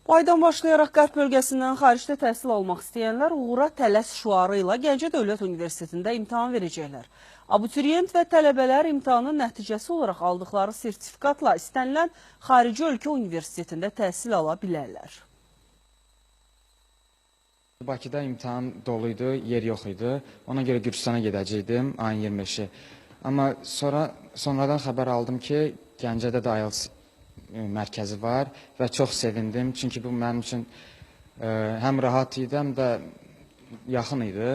Bu aydan başlayaraq Qərb bölgəsindən xaricdə təhsil almaq istəyənlər uğura tələs şüarı ilə Gəncə Dövlət Universitetində imtahan verəcəklər. Abituriyent və tələbələr imtahanın nəticəsi olaraq aldıqları sertifikatla istənilən xarici ölkə universitetində təhsil ala bilərlər. Bakıda imtahan dolu idi, yer yox idi. Ona görə Gürcüstana gedəcəkdim ayın 25-i. Amma sonradan xəbər aldım ki, Gəncədə də IELTS mərkəzi var və çox sevindim. Çünki bu mənim üçün həm rahat idi, həm də yaxın idi.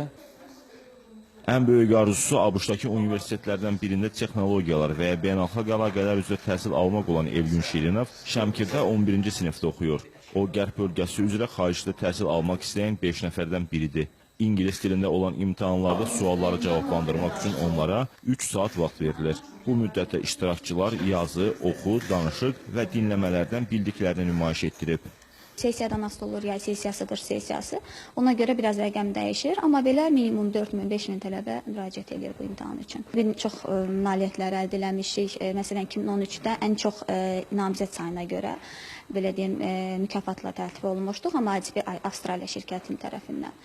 Ən böyük arzusu ABŞ-dakı universitetlərdən birində texnologiyalar və ya beynəlxalq əlaqələr üzrə təhsil almaq olan Elgün Şirinov Şəmkirdə 11-ci sinifdə oxuyur. O, Qərb bölgəsi üzrə xaricdə təhsil almaq istəyən 5 nəfərdən biridir. İngilis dilində olan imtahanlarda sualları cavablandırmaq üçün onlara 3 saat vaxt verilir. Bu müddətdə iştirakçılar yazı, oxu, danışıq və dinləmələrdən bildiklərini nümayiş etdirib. Sessiyadan asılı olur, yay sessiyasıdır sessiyası. Ona görə biraz rəqəm dəyişir, amma belə minimum 4000-5000 tələbə müraciət edir bu imtahan üçün. Bir çox nailiyyətlər əldə eləmişik. Məsələn, 2013-də ən çox namizəd sayına görə belə deyim, mükafatla tərtib olunmuşduq, amma bir Avstraliya şirkətinin tərəfindən.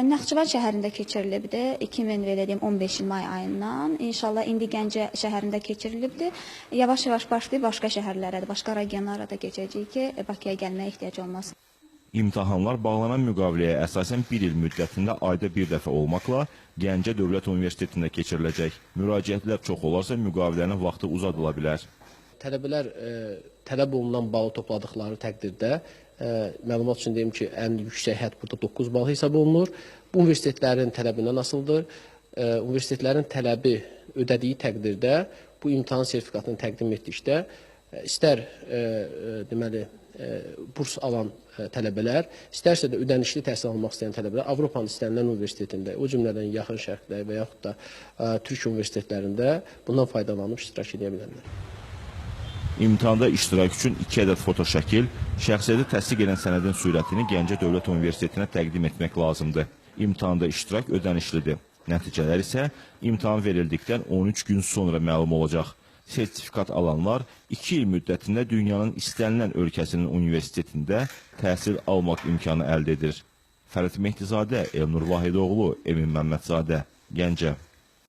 Naxçıvan şəhərində keçirilibdi 2015 may ayından. İnşallah indi Gəncə şəhərində keçirilibdi. Yavaş-yavaş başlayıb başqa şəhərlərə də, başqa regionlara da keçəcəyik ki, Bakıya gəlməyə ehtiyac olmasın. İmtahanlar bağlanan müqaviləyə əsasən 1 il müddətində ayda bir dəfə olmaqla Gəncə Dövlət Universitetində keçiriləcək. Müraciətlər çox olarsa müqavilənin vaxtı uzadıla bilər. Tələbələr tələb olunan balı topladıqları təqdirdə məlumat üçün deyim ki, ən yüksək hədd burada 9 bal hesab olunur. Bu universitetlərin tələbindən asılıdır. Universitetlərin tələbi ödədiyi təqdirdə bu imtahan sertifikatını təqdim etdikdə istər deməli burs alan tələbələr, istərsə də ödənişli təhsil almaq istəyən tələbələr Avropanın istənilən universitetində, o cümlədən yaxın şərqdə və yaxud da Türk universitetlərində bundan faydalanıb iştirak edə bilərlər. İmtahanda iştirak üçün 2 ədəd fotoşəkil, şəxsiyyəti təsdiq edən sənədin sürətini Gəncə Dövlət Universitetinə təqdim etmək lazımdır. İmtahanda iştirak ödənişlidir. Nəticələr isə imtahan verildikdən 13 gün sonra məlum olacaq. Sertifikat alanlar 2 il müddətində dünyanın istənilən ölkəsinin universitetində təhsil almaq imkanı əldə edir. Fərid Mehdizadə, Elnur Vahidoğlu, Emin Məmmədzadə, Gəncə.